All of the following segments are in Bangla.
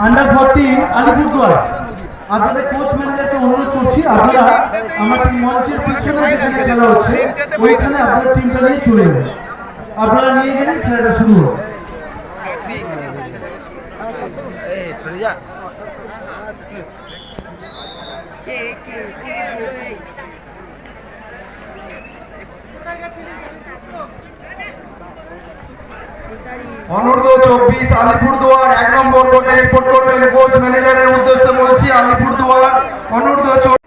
আন্ডার 14 আলিপুরদুয়ার আপনাদের কোচ ম্যানেজারকে অনুরোধ করছি আপনারা আমাদের মঞ্চের পিছনে যেখানে খেলা হচ্ছে ওইখানে আপনাদের টিমটা নিয়ে চলে যাবেন। আপনারা নিয়ে গেলে খেলাটা শুরু হবে। অনূর্ধ্ব 24 আলিপুরদুয়ার 1 নম্বর কোর্টে রিপোর্ট করবেন কোচ ম্যানেজারের উদ্দেশ্যে বলছি আলিপুরদুয়ার অনূর্ধ্ব 24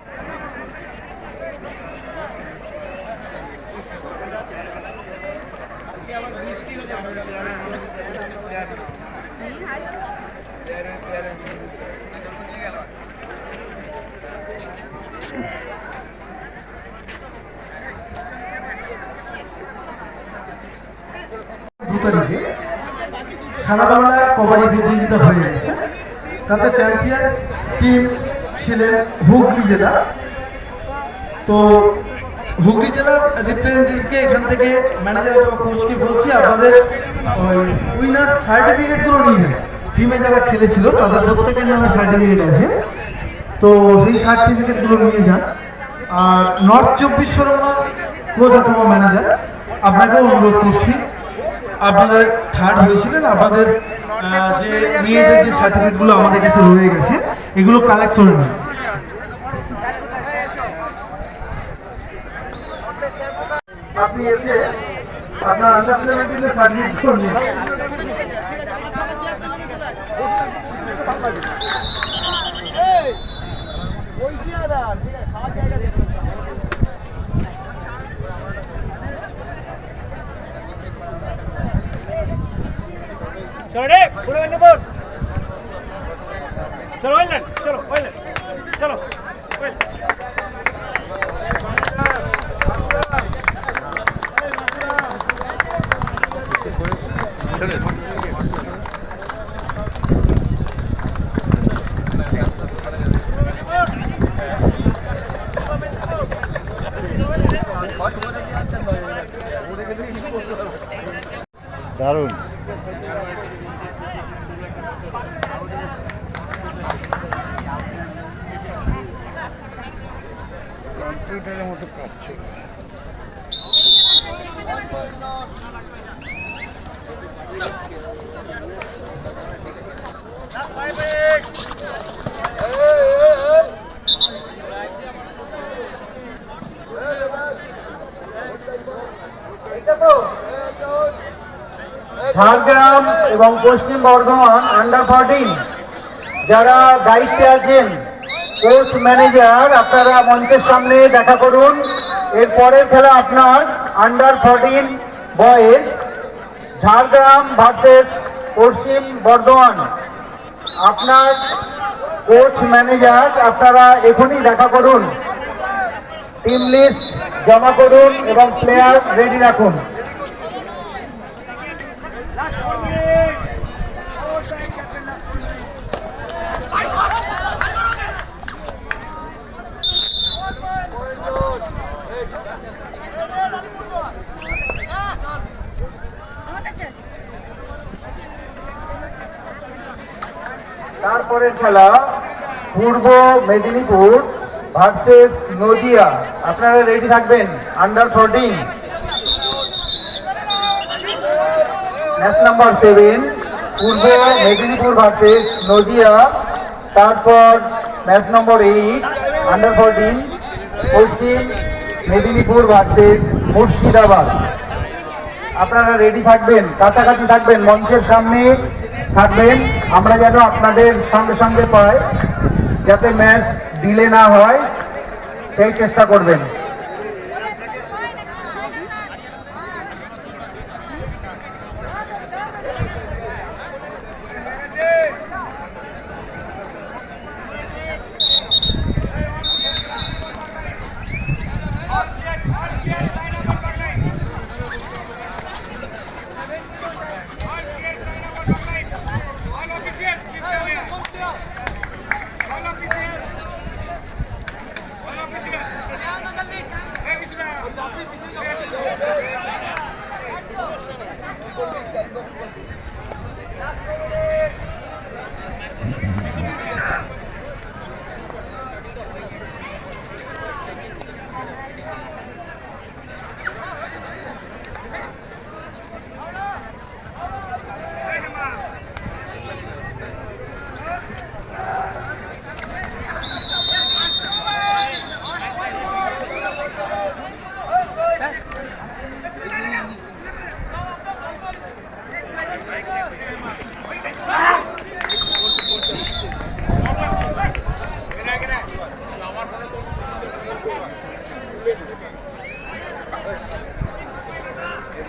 তারিখে সারা বাংলা কবাডি প্রতিযোগিতা হয়ে গেছে। তাতে চ্যাম্পিয়ন টিম ছিলেন হুগলি জেলা। তো হুগলি জেলার রিপ্রেজেন্টেটিভকে এখান থেকে ম্যানেজার অথবা কোচকে বলছি আপনাদের উইনার সার্টিফিকেটগুলো নিয়ে যান। টিমে যারা খেলেছিল তাদের প্রত্যেকের নামে সার্টিফিকেট আছে, তো সেই সার্টিফিকেটগুলো নিয়ে যান। আর নর্থ 24 পরগনার কোচ অথবা ম্যানেজার আপনাকেও অনুরোধ করছি, আপনাদের থার্ড হয়েছিলেন, আপনাদের যে মেয়েদের যে সার্টিফিকেটগুলো আমাদের কাছে রয়ে গেছে এগুলো কালেক্ট করে নেন। আপনি এসে আপনার আন্ডারস্ট্যান্ডিংয়ের সার্টিফিকেট নিন। चलो रे पूरे बंदे बोल चलो ओइलन चलो ओइलन चलो ओइल দারুণ কম্পিউটারের মতো কাজ চলে। ঝাড়গ্রাম এবং পশ্চিম বর্ধমান আন্ডার 14 যারা দায়িত্বে আছেন কোচ ম্যানেজার আপনারা মঞ্চের সামনে দেখা করুন। এর পরের খেলা আপনার আন্ডার 14 বয়েজ ঝাড়গ্রাম ভার্সেস পশ্চিম বর্ধমান। আপনার কোচ ম্যানেজার আপনারা এখনই দেখা করুন, টিম লিস্ট জমা করুন এবং প্লেয়ার রেডি রাখুন। তারপরের খেলা পূর্ব মেদিনীপুর ভার্সেস নদিয়া। আপনারা রেডি থাকবেন আন্ডার 14 ম্যাচ নাম্বার 7 পূর্ব মেদিনীপুর ভার্সেস নদিয়া। তারপর ম্যাচ নম্বর 8 আন্ডার 14 পশ্চিম মেদিনীপুর ভার্সেস মুর্শিদাবাদ। আপনারা রেডি থাকবেন, কাছাকাছি থাকবেন, মঞ্চের সামনে থাকবেন, আমরা যেন আপনাদের সঙ্গে সঙ্গে পাই, যাতে ম্যাচ ডিলে না হয় সেই চেষ্টা করবেন।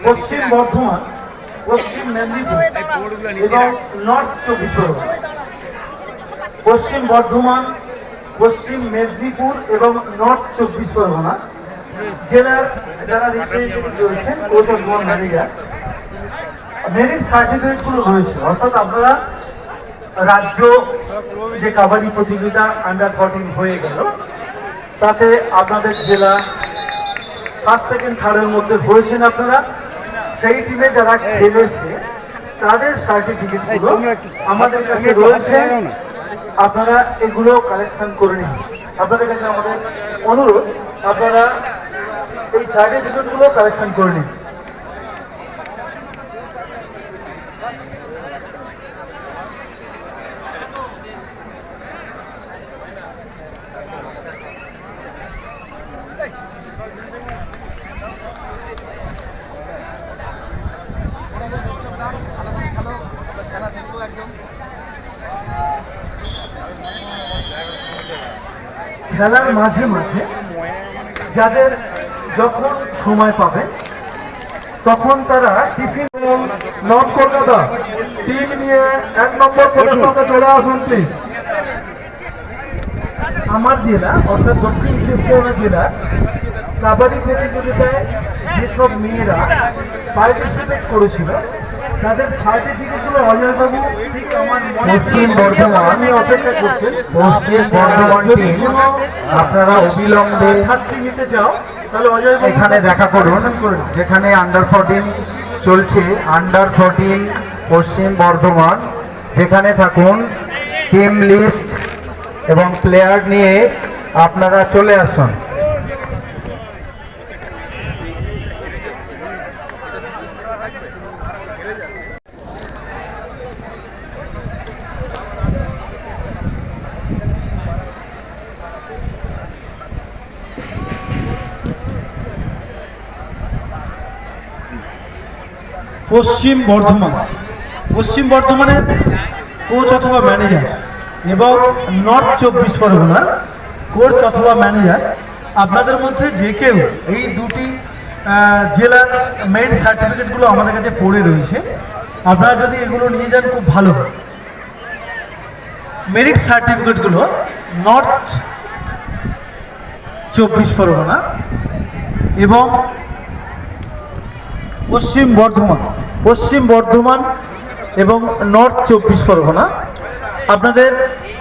পশ্চিম বর্ধমান, পশ্চিম মেদিনীপুর এবং নর্থ চব্বিশ পরগনা। পশ্চিম বর্ধমান, পশ্চিম মেদিনীপুর এবং নর্থ চব্বিশ পরগনা জেলার যারা রিপ্রেজেন্টেটিভ রয়েছেন কোচ এবং ম্যানেজার, মেরিট সার্টিফিকেটগুলো রয়েছে। অর্থাৎ আপনারা রাজ্য যে কাবাডি প্রতিযোগিতা আন্ডার 14 হয়ে গেল, তাতে আপনাদের জেলা ফার্স্ট সেকেন্ড থার্ডের মধ্যে হয়েছেন আপনারা, সেই টিমে যারা খেলেছে তাদের সার্টিফিকেটগুলো আমাদের কাছে রয়েছে। আপনারা এগুলো কালেকশন করে নিন। আপনাদের কাছে আমাদের অনুরোধ, আপনারা এই সার্টিফিকেটগুলো কালেকশন করে নিন। খেলার মাঝে মাঝে যাদের যখন সময় পাবে তখন তারা টিফিন। নর্থ কলকাতা টিম নিয়ে 1 নম্বর কোর্টের সামনে চলে আসুন প্লিজ। আমার জেলা অর্থাৎ দক্ষিণ চব্বিশ পরগনা জেলা কাবাডি প্রতিযোগিতায় যেসব মেয়েরা পার্টিসিপেট করেছিল তাদের সার্টিফিকেটগুলো অজয়বাবু ঠিক আমার পশ্চিম বর্ধমান, অপেক্ষা করছেন। পশ্চিম বর্ধমান টিম আপনারা অবিলম্বে ছাত্রী নিতে চাও তাহলে অজয়বাবু এখানে দেখা করুন, যেখানে আন্ডার 14 চলছে। আন্ডার 14 পশ্চিম বর্ধমান, যেখানে থাকুন টিম লিস্ট এবং প্লেয়ার নিয়ে আপনারা চলে আসুন। পশ্চিম বর্ধমানের কোচ অথবা ম্যানেজার এবং নর্থ চব্বিশ পরগনার কোচ অথবা ম্যানেজার, আপনাদের মধ্যে যে কেউ এই দুটি জেলার মেরিট সার্টিফিকেটগুলো আমাদের কাছে পড়ে রয়েছে। আপনারা যদি এগুলো নিয়ে যান খুব ভালো। মেরিট সার্টিফিকেটগুলো নর্থ চব্বিশ পরগনা এবং পশ্চিম বর্ধমান এবং নর্থ চব্বিশ পরগনা। আপনাদের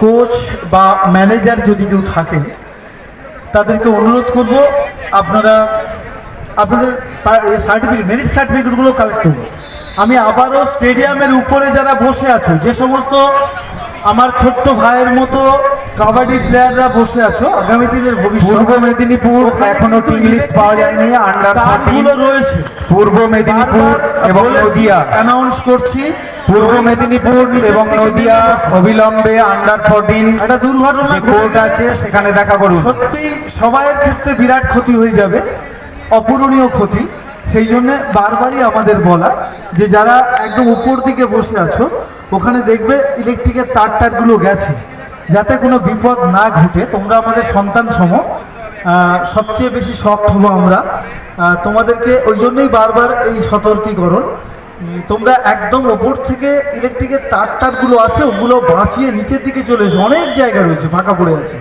কোচ বা ম্যানেজার যদি কেউ থাকেন তাদেরকে অনুরোধ করব আপনারা আপনাদের মেরিট সার্টিফিকেটগুলো কালেক্ট করুন। আমি আবারও স্টেডিয়ামের উপরে যারা বসে আছো, যে সমস্ত আমার ছোট্ট ভাইয়ের মতো কাবাডি প্লেয়াররা বসে আছো, আগামী দিনের ভবিষ্যৎ। পূর্ব মেদিনীপুর এখনো টিম লিস্ট পাওয়া যায়নি। আন্ডার 14 রয়েছে পূর্ব মেদিনীপুর এবং নদিয়া অ্যানাউন্স করছি। পূর্ব মেদিনীপুর এবং নদিয়া অবিলম্বে আন্ডার 14 একটা দুর্ঘটনা যে কোর্ট আছে সেখানে দেখা করুন। সত্যি সবাইয়ের ক্ষেত্রে বিরাট ক্ষতি হয়ে যাবে, অপূরণীয় ক্ষতি। সেই জন্য বারবারই আমাদের বলা যে যারা একদম উপর দিকে বসে আছো ওখানে দেখবে ইলেকট্রিকের তারগুলো গেছে, যাতে কোনো বিপদ না ঘটে। তোমরা আমাদের সন্তান সম, সবচেয়ে বেশি শক্ত হবো আমরা তোমাদেরকে। ওই জন্যই বারবার এই সতর্কীকরণ। তোমরা একদম ওপর থেকে ইলেকট্রিকের তারগুলো আছে ওগুলো বাঁচিয়ে নিচের দিকে চলে এসো, অনেক জায়গা রয়েছে ফাঁকা পড়ে আছে।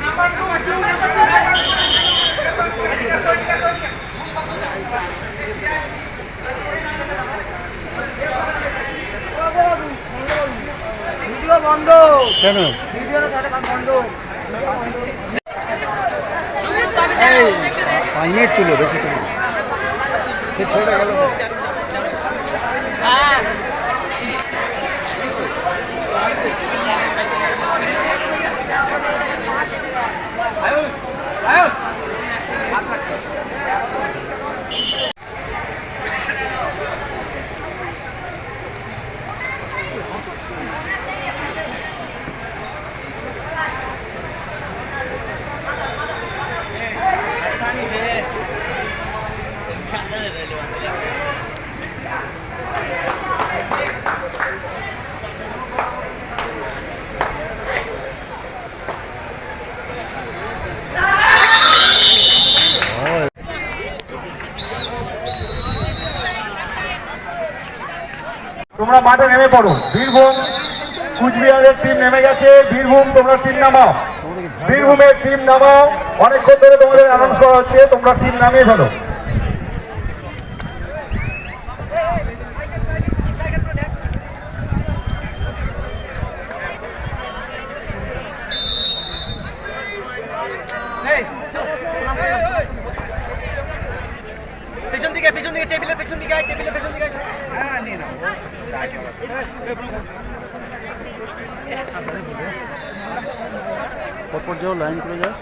Number 2. কেন পাইয়ে তুলো বেশি তুলো সে ছোট গেল তোমরা মাঠে নেমে পড়ো। বীরভূম কুচবিহারের টিম নেমে গেছে। বীরভূম তোমরা টিম নামাও, বীরভূমের টিম নামাও। অনেকক্ষণ ধরে তোমাদের অ্যানাউন্স করা হচ্ছে, তোমরা টিম নামিয়ে ফেলো। পেছন দিকে টেবিলের পেছন দিকে টেবিলের পেছন দিকে হ্যাঁ নিয়ে নাও পরপর যাও লাইন করে যাও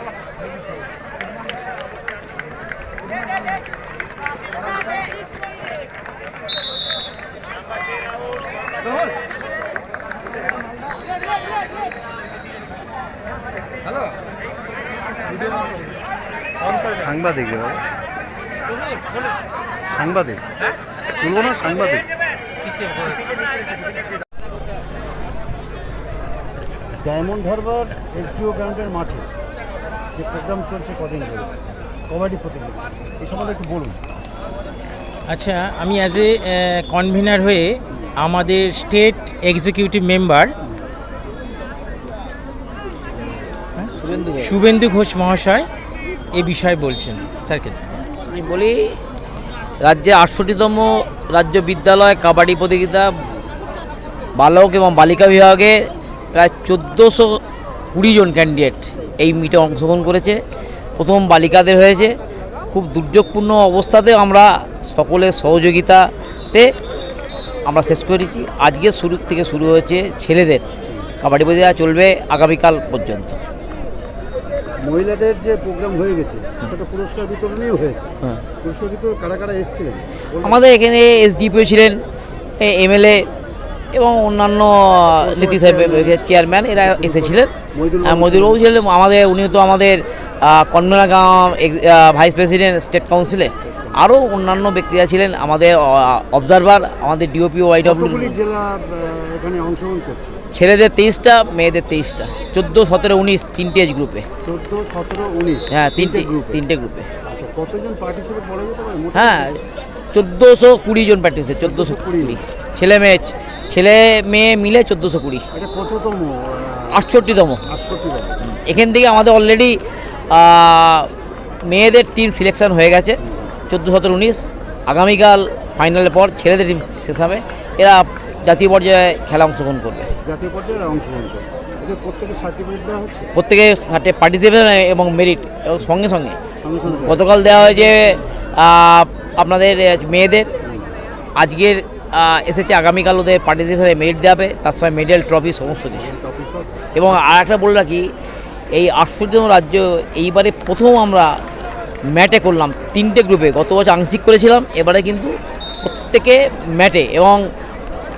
সাংবাদিক সাংবাদিক তুলব না সাংবাদিক ডায়মন্ড হারবার এসডিও গ্রাউন্ডের মাঠে যে প্রোগ্রাম চলছে কদিন ধরে কবাডি প্রতিযোগিতা এই সম্বন্ধে একটু বলুন। আচ্ছা, আমি অ্যাজ এ কনভিনার হয়ে আমাদের state executive member Suvendu Ghosh মহাশয় এ বিষয়ে বলছেন। স্যারকে আমি বলি রাজ্যে 68তম রাজ্য বিদ্যালয় কাবাডি প্রতিযোগিতা বালক এবং বালিকা বিভাগে প্রায় 1420 জন ক্যান্ডিডেট এই মিটে অংশগ্রহণ করেছে। প্রথম বালিকাদের হয়েছে। খুব দুর্যোগপূর্ণ অবস্থাতে আমরা সকলের সহযোগিতাতে আমরা শেষ করেছি। আজকে শুরু থেকে শুরু হয়েছে ছেলেদের কাবাডি প্রতিযোগিতা, চলবে আগামীকাল পর্যন্ত। মহিলাদের যে প্রোগ্রাম হয়ে গেছে সেটা পুরস্কার বিতরণীয় হয়েছে। হ্যাঁ, পুরস্কার বিতরণ কারা কারা এসেছিলেন? আমাদের এখানে এসডিপিও ছিলেন, এমএলএ এবং অন্যান্য নীতি চেয়ারম্যান এরা এসেছিলেন। মদিরবাবু ছিলেন আমাদের, উনি তো আমাদের কনভেনার ভাইস প্রেসিডেন্ট স্টেট কাউন্সিলের। আরও অন্যান্য ব্যক্তিরা ছিলেন, আমাদের অবজারভার, আমাদের ডিওপি ওয়াইডব্লিউ। জেলা এখানে অংশগ্রহণ করছে। ছেলেদের 23টা, মেয়েদের 23টা, 14, 17, 19 তিনটে এজ গ্রুপে। 14, 17, 19 হ্যাঁ, তিনটে গ্রুপে। আচ্ছা, কতজন পার্টিসিপেট বলা যেতে পারে? হ্যাঁ, 1420 জন প্র্যাকটিসে, 1420 ছেলে মেয়ে মিলে 1420। এটা কততম? 68তম। 68তম। এখান থেকে আমাদের অলরেডি মেয়েদের টিম সিলেকশন হয়ে গেছে 14, 17, 19। আগামীকাল ফাইনালের পর ছেলেদের টিম শেষ হবে। এরা জাতীয় পর্যায়ে খেলা অংশগ্রহণ করবে। জাতীয় পর্যায়ে অংশগ্রহণ করবে। এদের প্রত্যেকে সার্টিফিকেট দেওয়া হচ্ছে? প্রত্যেকে পার্টিসিপেশন এবং মেরিট এবং সঙ্গে সঙ্গে গতকাল দেওয়া হয়েছে আপনাদের মেয়েদের। আজকের এসেছে, আগামীকাল ওদের পার্টিসিপেশনে মেরিট দেওয়া, তার সঙ্গে মেডেল, ট্রফি, সমস্ত কিছু। এবং আর একটা বলে রাখি, এই 68তম রাজ্য এইবারে প্রথম আমরা ম্যাটে করলাম 3টে গ্রুপে। গত বছর আংশিক করেছিলাম, এবারে কিন্তু প্রত্যেকে ম্যাটে, এবং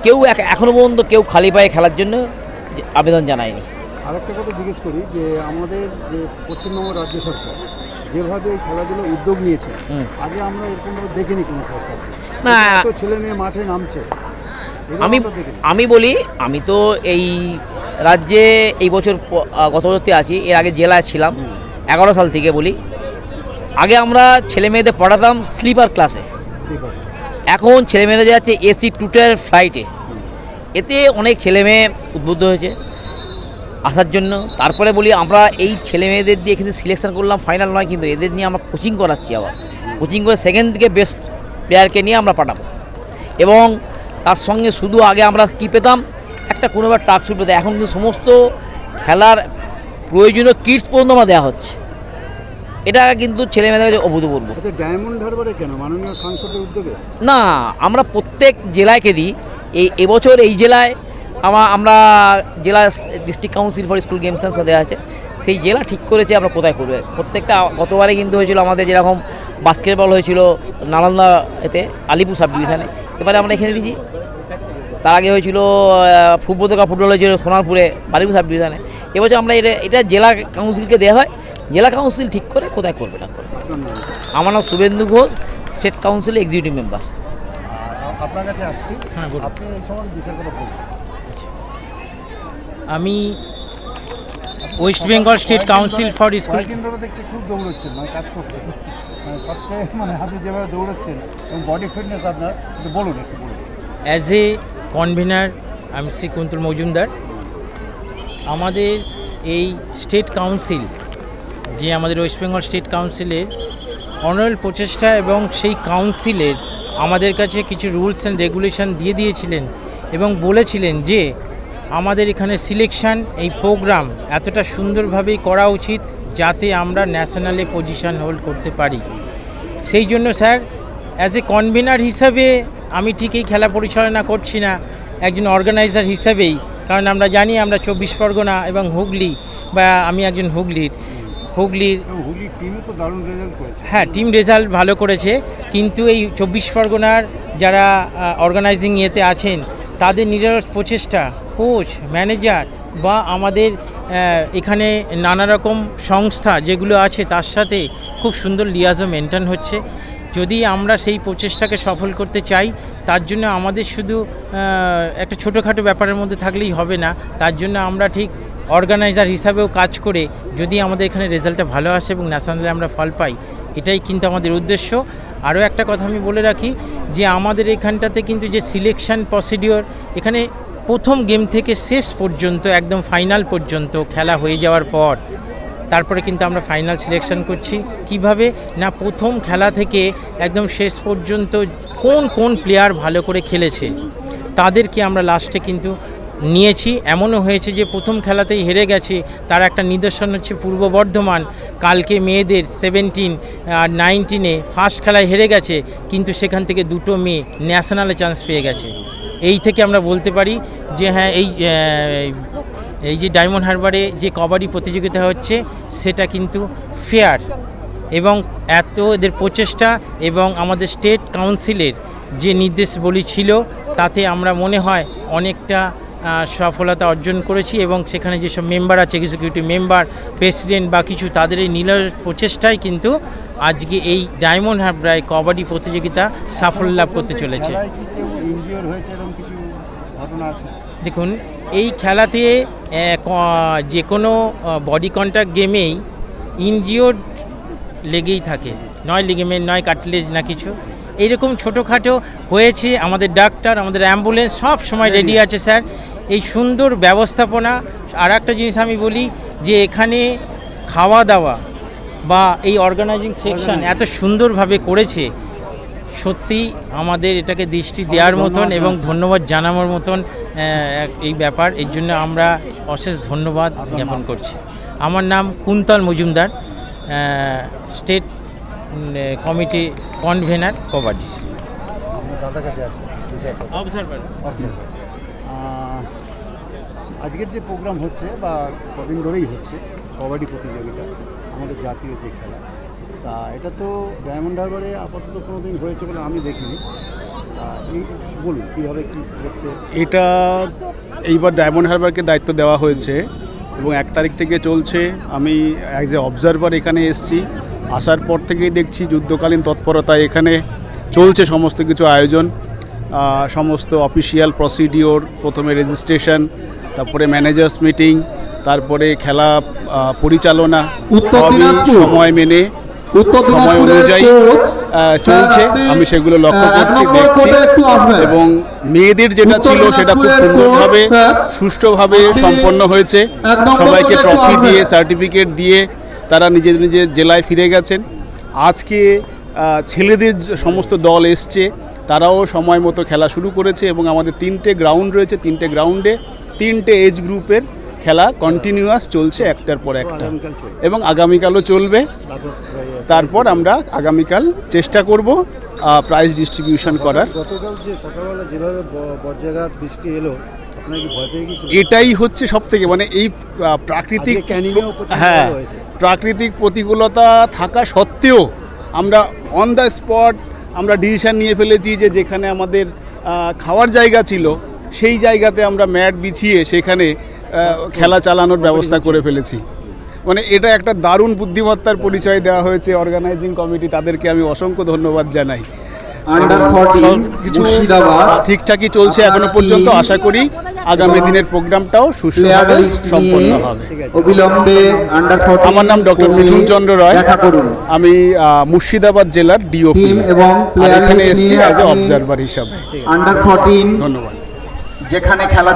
কেউ এখনও পর্যন্ত কেউ খালি পায়ে খেলার জন্য আবেদন জানায়নি। আরেকটা কথা জিজ্ঞেস করি যে আমাদের যে পশ্চিমবঙ্গ রাজ্য সরকার যেভাবে এই খেলাধুলো উদ্যোগ নিয়েছে, আগে আমরা এরকমভাবে দেখিনি কোনো সরকার। না, তো ছেলে মেয়ে মাঠে নামছে। আমি বলি, আমি তো এই রাজ্যে এই বছর গত বছর থেকে আছি, এর আগে জেলায় ছিলাম 11 সাল থেকে। বলি, আগে আমরা ছেলে মেয়েদের পড়াতাম স্লিপার ক্লাসে, এখন ছেলে মেয়েরা যাচ্ছে এসি 2-টার ফ্লাইটে। এতে অনেক ছেলে মেয়ে উদ্বুদ্ধ হয়েছে আসার জন্য। তারপরে বলি, আমরা এই ছেলে মেয়েদের দিয়ে এখানে সিলেকশন করলাম, ফাইনাল নয় কিন্তু, এদের নিয়ে আমরা কোচিং করাচ্ছি। আবার কোচিং করে সেকেন্ড থেকে বেস্ট প্লেয়ারকে নিয়ে আমরা পাঠাবো। এবং তার সঙ্গে শুধু আগে আমরা কী পেতাম, একটা কোনোবার ট্রাক শুট দেয়, এখন কিন্তু সমস্ত খেলার প্রয়োজনীয় কিটস পর্যন্ত আমরা দেওয়া হচ্ছে। এটা কিন্তু ছেলে মেয়েদের কাছে অভূতপূর্ব। আচ্ছা, ডায়মন্ড হারবারে কেন মাননীয় সাংসদের উদ্যোগে? না, আমরা প্রত্যেক জেলাকে দিই। এবছর এই জেলায় আমরা জেলা district council for school games and দেওয়া আছে, সেই জেলা ঠিক করেছে আমরা কোথায় করবে। প্রত্যেকটা গতবারে কিন্তু হয়েছিল আমাদের যেরকম বাস্কেটবল হয়েছিল নালন্দা এতে আলিপুর সাব ডিভিশনে, এবারে আমরা এখানে দিয়েছি। তার আগে হয়েছিল ফুটবল হয়েছিল সোনারপুরে বালিপুর সাব ডিভিশনে। এবছর আমরা এটা জেলা কাউন্সিলকে দেওয়া হয়, জেলা কাউন্সিল ঠিক করে কোথায় করবে না করবে। আমার নাম Suvendu Ghosh, state council executive member. আপনার কাছে আসছি, হ্যাঁ, বলুন। আপনি এই সময় বিষয়ের কথা বলুন। আমি West Bengal state council for school, কয়েকদিন ধরে দেখছি খুব দৌড়চ্ছেন, মানে কাজ করছেন, মানে সবচেয়ে মানে আপনি যেভাবে দৌড়চ্ছেন এবং বডি ফিটনেস আপনার, একটু বলুন। অ্যাজ এ কনভেনার আমি শ্রী কুন্তল মজুমদার। আমাদের এই স্টেট কাউন্সিল, যে আমাদের ওয়েস্ট বেঙ্গল স্টেট কাউন্সিলের অনল প্রচেষ্টা এবং সেই কাউন্সিলের আমাদের কাছে কিছু রুলস অ্যান্ড রেগুলেশন দিয়ে দিয়েছিলেন এবং বলেছিলেন যে আমাদের এখানে সিলেকশন এই প্রোগ্রাম এতটা সুন্দরভাবেই করা উচিত যাতে আমরা ন্যাশনালে পজিশন হোল্ড করতে পারি। সেই জন্য স্যার অ্যাজ এ কনভেনার হিসাবে আমি ঠিক এই খেলা পরিচালনা করছি না, একজন অর্গানাইজার হিসাবেই, কারণ আমরা জানি আমরা 24 পরগনা এবং হুগলি, বা আমি একজন হুগলির টিমও তো দারুণ রেজাল্ট করেছে। হ্যাঁ, টিম রেজাল্ট ভালো করেছে, কিন্তু এই 24 পরগনার যারা অর্গানাইজিং ইয়েতে আছেন তাদের নিরলস প্রচেষ্টা, কোচ, ম্যানেজার বা আমাদের এখানে নানা রকম সংস্থা যেগুলো আছে তার সাথে খুব সুন্দর লিয়াজও মেনটেন হচ্ছে। যদি আমরা সেই প্রচেষ্টাকে সফল করতে চাই, তার জন্য আমাদের শুধু একটা ছোটোখাটো ব্যাপারের মধ্যে থাকলেই হবে না, তার জন্য আমরা ঠিক অর্গানাইজার হিসাবেও কাজ করে যদি আমাদের এখানে রেজাল্টটা ভালো আসে এবং ন্যাশনালে আমরা ফল পাই, এটাই কিন্তু আমাদের উদ্দেশ্য। আরও একটা কথা আমি বলে রাখি যে আমাদের এখানটাতে কিন্তু যে সিলেকশন প্রসিডিওর, এখানে প্রথম গেম থেকে শেষ পর্যন্ত একদম ফাইনাল পর্যন্ত খেলা হয়ে যাওয়ার পর তারপরে কিন্তু আমরা ফাইনাল সিলেকশন করছি। কিভাবে না, প্রথম খেলা থেকে একদম শেষ পর্যন্ত কোন কোন প্লেয়ার ভালো করে খেলেছে তাদেরকে আমরা লাস্টে কিন্তু নিয়েছি। এমনও হয়েছে যে প্রথম খেলাতেই হেরে গেছে, তার একটা নিদর্শন হচ্ছে পূর্ব বর্ধমান। কালকে মেয়েদের 17 আর 19-এ ফার্স্ট খেলায় হেরে গেছে, কিন্তু সেখান থেকে দুটো মেয়ে ন্যাশনালে চান্স পেয়ে গেছে। এই থেকে আমরা বলতে পারি যে হ্যাঁ, এই যে ডায়মন্ড হারবারে যে কবাডি প্রতিযোগিতা হচ্ছে সেটা কিন্তু ফেয়ার, এবং এত এদের প্রচেষ্টা এবং আমাদের স্টেট কাউন্সিলের যে নির্দেশাবলী ছিল তাতে আমরা মনে হয় অনেকটা সফলতা অর্জন করেছি, এবং সেখানে যেসব মেম্বার আছে, এক্সিকিউটিভ মেম্বার, প্রেসিডেন্ট বা কিছু, তাদের এই নিরলস প্রচেষ্টায় কিন্তু আজকে এই ডায়মন্ড হারবারে কবাডি প্রতিযোগিতা সাফল্য লাভ করতে চলেছে। দেখুন, এই খেলাতে যে কোনো বডি কন্ট্যাক্ট গেমেই ইনজিওর্ড লেগেই থাকে, নয় লিগামেন্ট, নয় কাটলেজ, না কিছু এইরকম ছোটোখাটো হয়েছে। আমাদের ডাক্তার, আমাদের অ্যাম্বুলেন্স সব সময় রেডি আছে স্যার। এই সুন্দর ব্যবস্থাপনা। আর একটা জিনিস আমি বলি যে এখানে খাওয়া দাওয়া বা এই অর্গানাইজিং সেকশন এত সুন্দরভাবে করেছে, সত্যি আমাদের এটাকে দৃষ্টি দেওয়ার মতন এবং ধন্যবাদ জানানোর মতন এই ব্যাপার। এর জন্য আমরা অশেষ ধন্যবাদ জ্ঞাপন করছি। আমার নাম Kuntal Majumdar, state committee convener kabaddi. দাদার কাছে আসি, অবজারভার। আজকের যে প্রোগ্রাম হচ্ছে বা কদিন ধরেই হচ্ছে কবাডি প্রতিযোগিতা, আমাদের জাতীয় যে খেলা, তা এটা তো ডায়মন্ড হারবারে আপাতত কোনো দিন হয়েছে বলে আমি দেখিনি। এই বলুন কীভাবে কী হচ্ছে এটা। এইবার ডায়মন্ড হারবারকে দায়িত্ব দেওয়া হয়েছে এবং 1 তারিখ থেকে চলছে। আমি অ্যাজ এ অবজারভার এখানে এসেছি, আসার পর থেকেই দেখছি যুদ্ধকালীন তৎপরতা এখানে চলছে, সমস্ত কিছু আয়োজন, সমস্ত অফিসিয়াল প্রসিডিওর, প্রথমে রেজিস্ট্রেশন, তারপরে ম্যানেজার্স মিটিং, তারপরে খেলা পরিচালনা, সবই সময় মেনে সময় অনুযায়ী চলছে। আমি সেগুলো লক্ষ্য করছি, দেখছি, এবং মেয়েদের যেটা ছিল সেটা খুব সুন্দরভাবে সুষ্ঠুভাবে সম্পন্ন হয়েছে। সবাইকে ট্রফি দিয়ে, সার্টিফিকেট দিয়ে তারা নিজের নিজের জেলায় ফিরে গেছেন। আজকে ছেলেদের সমস্ত দল এসছে, তারাও সময় মতো খেলা শুরু করেছে এবং আমাদের 3টে গ্রাউন্ড রয়েছে, 3টে গ্রাউন্ডে 3টে এজ গ্রুপের খেলা কন্টিনিউয়াস চলছে একটার পর একটা, এবং আগামীকালও চলবে। তারপর আমরা আগামীকাল চেষ্টা করব প্রাইজ ডিস্ট্রিবিউশন করার। গতকাল যে সকালবেলা যেভাবে বজ্রাঘাত বৃষ্টি এলো, আপনার কি ভয় পেয়ে গেছিল? এটাই হচ্ছে সবথেকে মানে এই প্রাকৃতিক, আজকে ক্যানিংয়েও প্রতিকূলতা হ্যাঁ, হয়েছে। প্রাকৃতিক প্রতিকূলতা থাকা সত্ত্বেও আমরা অন দ্য স্পট আমরা ডিসিশন নিয়ে ফেলেছি যে যেখানে আমাদের খাওয়ার জায়গা ছিল সেই জায়গাতে আমরা ম্যাট বিছিয়ে সেখানে খেলা চালানোর ব্যবস্থা করে ফেলেছি। মানে এটা একটা দারুণ বুদ্ধিমত্তার পরিচয় দেওয়া হয়েছে অর্গানাইজিং কমিটি, তাদেরকে আমি অসংখ্য ধন্যবাদ জানাই। আন্ডার 14 কিছু মুর্শিদাবাদ ঠিকঠাকই চলছে এখনো পর্যন্ত, আশা করি আগামী দিনের প্রোগ্রামটাও সুষ্ঠুভাবে সম্পন্ন হবে। অবিলম্বে আন্ডার 14 আমার নাম ডক্টর মিঠুন চন্দ্র রয়, দেখা করুন। আমি মুর্শিদাবাদ জেলার ডিওপি টিম এবং প্লেয়ার এখানে লিস্ট এসেছি নিয়ে অ্যাজ এ আপনি অবজারভার হিসাবে। আন্ডার 14 ধন্যবাদ। যেখানে খেলা